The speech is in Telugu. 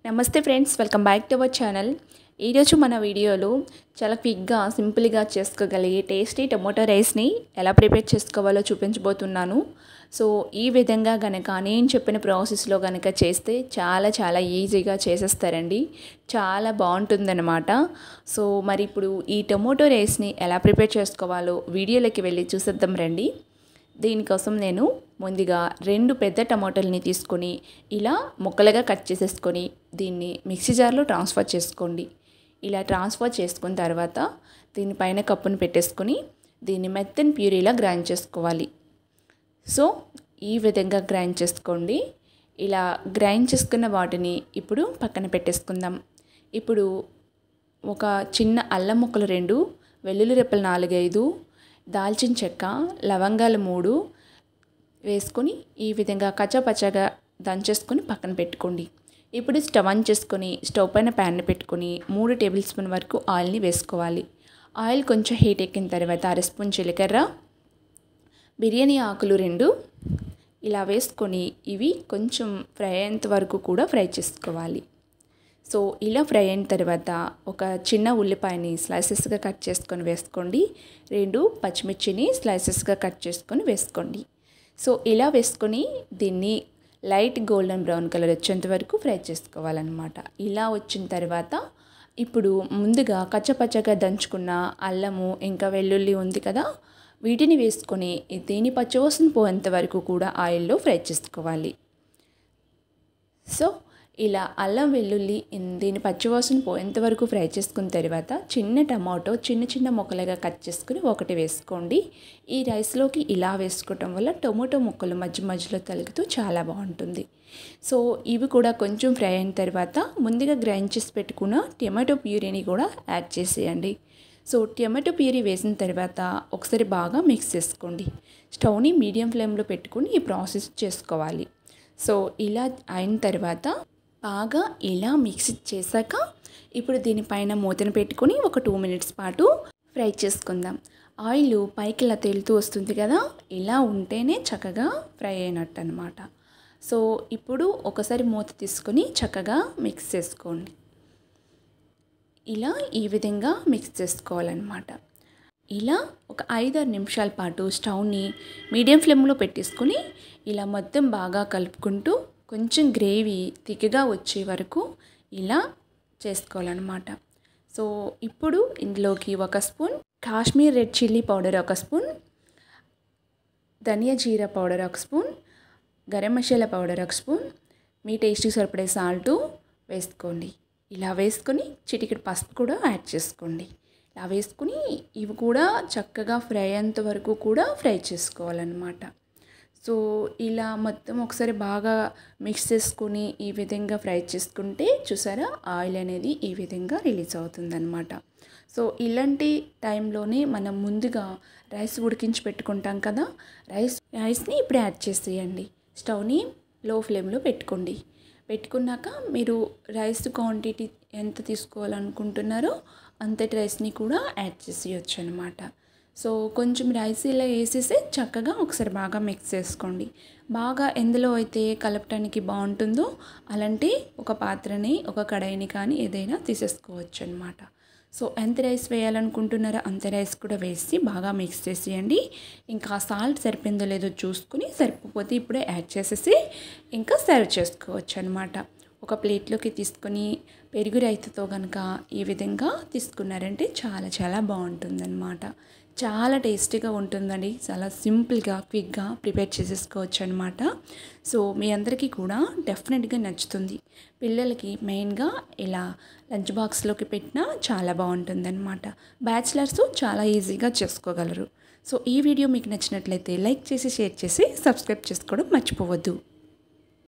నమస్తే friends, welcome back to our channel. ఈరోజు మన వీడియోలో చాలా క్విక్గా సింపుల్గా చేసుకోగలిగే టేస్టీ టొమాటో రైస్ని ఎలా ప్రిపేర్ చేసుకోవాలో చూపించబోతున్నాను. సో ఈ విధంగా గనక నేను చెప్పిన ప్రాసెస్లో గనక చేస్తే చాలా ఈజీగా చేసేస్తారండి. చాలా బాగుంటుందన్నమాట. సో మరి ఇప్పుడు ఈ టొమాటో రైస్ని ఎలా ప్రిపేర్ చేసుకోవాలో వీడియోలోకి వెళ్ళి చూసేద్దాం రండి. దీనికోసం నేను ముందుగా 2 పెద్ద టమాటాలని తీసుకొని ఇలా ముక్కలుగా కట్ చేసేసుకొని దీన్ని మిక్సీ జార్లో ట్రాన్స్ఫర్ చేసుకోండి. ఇలా ట్రాన్స్ఫర్ చేసుకున్న తర్వాత దీనిపైన కప్పును పెట్టేసుకొని దీన్ని మెత్తని ప్యూరీలా గ్రైండ్ చేసుకోవాలి. సో ఈ విధంగా గ్రైండ్ చేసుకోండి. ఇలా గ్రైండ్ చేసుకున్న వాటిని ఇప్పుడు పక్కన పెట్టేసుకుందాం. ఇప్పుడు ఒక చిన్న అల్లం ముక్కలు 2, వెల్లుల్లి రెప్పలు 4-5, దాల్చిన చెక్క, లవంగాలు 3 వేసుకొని ఈ విధంగా కచ్చాపచ్చాగా దంచేసుకొని పక్కన పెట్టుకోండి. ఇప్పుడు స్టవ్ ఆన్ చేసుకొని స్టవ్ పైన ప్యాన్ పెట్టుకొని 3 టేబుల్ స్పూన్ వరకు ఆయిల్ని వేసుకోవాలి. ఆయిల్ కొంచెం హీట్ ఎక్కిన తర్వాత 1 స్పూన్ జీలకర్ర, బిర్యానీ ఆకులు 2 ఇలా వేసుకొని ఇవి కొంచెం ఫ్రై అయ్యేంత వరకు కూడా ఫ్రై చేసుకోవాలి. సో ఇలా ఫ్రై అయిన తర్వాత ఒక చిన్న ఉల్లిపాయని స్లైసెస్గా కట్ చేసుకొని వేసుకోండి. 2 పచ్చిమిర్చిని స్లైసెస్గా కట్ చేసుకొని వేసుకోండి. సో ఇలా వేసుకొని దీన్ని లైట్ గోల్డెన్ బ్రౌన్ కలర్ వచ్చేంత వరకు ఫ్రై చేసుకోవాలన్నమాట. ఇలా వచ్చిన తర్వాత ఇప్పుడు ముందుగా కచ్చపచ్చగా దంచుకున్న అల్లము ఇంకా వెల్లుల్లి ఉంది కదా, వీటిని వేసుకొని దీని పచ్చివాసన పోయేంత వరకు కూడా ఆయిల్లో ఫ్రై చేసుకోవాలి. సో ఇలా అల్లం వెల్లుల్లి దీని పచ్చివాసన పోయేంత వరకు ఫ్రై చేసుకున్న తర్వాత చిన్న టమాటో చిన్న ముక్కలుగా కట్ చేసుకుని 1 వేసుకోండి. ఈ రైస్లోకి ఇలా వేసుకోవటం వల్ల టొమాటో ముక్కలు మధ్యలో తగులుతూ చాలా బాగుంటుంది. సో ఇవి కూడా కొంచెం ఫ్రై అయిన తర్వాత ముందుగా గ్రైండ్ చేసి పెట్టుకున్న టమాటో ప్యూరీని కూడా యాడ్ చేసేయండి. సో టమాటో ప్యూరీ వేసిన తర్వాత ఒకసారి బాగా మిక్స్ చేసుకోండి. స్టవ్ని మీడియం ఫ్లేమ్లో పెట్టుకుని ఈ ప్రాసెస్ చేసుకోవాలి. సో ఇలా అయిన తర్వాత బాగా ఇలా మిక్స్ చేశాక ఇప్పుడు దీనిపైన మూతను పెట్టుకొని ఒక 2 మినిట్స్ పాటు ఫ్రై చేసుకుందాం. ఆయిల్ పైకి ఇలా తేలుతూ వస్తుంది కదా, ఇలా ఉంటేనే చక్కగా ఫ్రై అయినట్టు అనమాట. సో ఇప్పుడు ఒకసారి మూత తీసుకొని చక్కగా మిక్స్ చేసుకోండి. ఇలా ఈ విధంగా మిక్స్ చేసుకోవాలన్నమాట. ఇలా ఒక 5-6 నిమిషాల పాటు స్టవ్ని మీడియం ఫ్లేమ్లో పెట్టేసుకొని ఇలా మొత్తం బాగా కలుపుకుంటూ కొంచెం గ్రేవీ థిక్గా వచ్చే వరకు ఇలా చేసుకోవాలన్నమాట. సో ఇప్పుడు ఇందులోకి 1 spoon Kashmir red chilli powder, 1 spoon dhania jeera powder, 1 spoon garam masala powder, 1 spoon మీ టేస్ట్కి సరిపడే సాల్ట్ వేసుకోండి. ఇలా వేసుకొని చిటికెడు పసుపు కూడా యాడ్ చేసుకోండి. ఇలా వేసుకుని ఇవి కూడా చక్కగా ఫ్రై అయ్యేంత వరకు కూడా ఫ్రై చేసుకోవాలన్నమాట. సో ఇలా మొత్తం ఒకసారి బాగా మిక్స్ చేసుకొని ఈ విధంగా ఫ్రై చేసుకుంటే చూసారా ఆయిల్ అనేది ఈ విధంగా రిలీజ్ అవుతుందన్నమాట. సో ఇలాంటి టైంలోనే మనం ముందుగా రైస్ ఉడికించి పెట్టుకుంటాం కదా, రైస్ని ఇప్పుడు యాడ్ చేసేయండి. స్టవ్ని లో ఫ్లేమ్లో పెట్టుకోండి. పెట్టుకున్నాక మీరు రైస్ క్వాంటిటీ ఎంత తీసుకోవాలనుకుంటున్నారో అంతటి రైస్ని కూడా యాడ్ చేసేయచ్చు అనమాట. సో కొంచెం రైస్ ఇలా వేసేసి చక్కగా ఒకసారి బాగా మిక్స్ చేసుకోండి. బాగా ఎందులో అయితే కలపటానికి బాగుంటుందో అలాంటి ఒక పాత్రని, ఒక కడాయిని కానీ ఏదైనా తీసేసుకోవచ్చు అనమాట. సో ఎంత రైస్ వేయాలనుకుంటున్నారో అంత రైస్ కూడా వేసి బాగా మిక్స్ చేసేయండి. ఇంకా సాల్ట్ సరిపోయిందో లేదో చూసుకుని సరిపోతే ఇప్పుడే యాడ్ చేసేసి ఇంకా సర్వ్ చేసుకోవచ్చు అనమాట. ఒక ప్లేట్లోకి తీసుకొని పెరుగు రైతాతో కనుక ఈ విధంగా తీసుకున్నారంటే చాలా బాగుంటుందన్నమాట. చాలా టేస్టీగా ఉంటుందండి. చాలా సింపుల్గా క్విక్గా ప్రిపేర్ చేసేసుకోవచ్చు అనమాట. సో మీ అందరికీ కూడా డెఫినెట్గా నచ్చుతుంది. పిల్లలకి మెయిన్గా ఇలా లంచ్ బాక్స్లోకి పెట్టినా చాలా బాగుంటుందన్నమాట. బ్యాచిలర్స్ చాలా ఈజీగా చేసుకోగలరు. సో ఈ వీడియో మీకు నచ్చినట్లయితే లైక్ చేసి, షేర్ చేసి, సబ్స్క్రైబ్ చేసుకోవడం మర్చిపోవద్దు.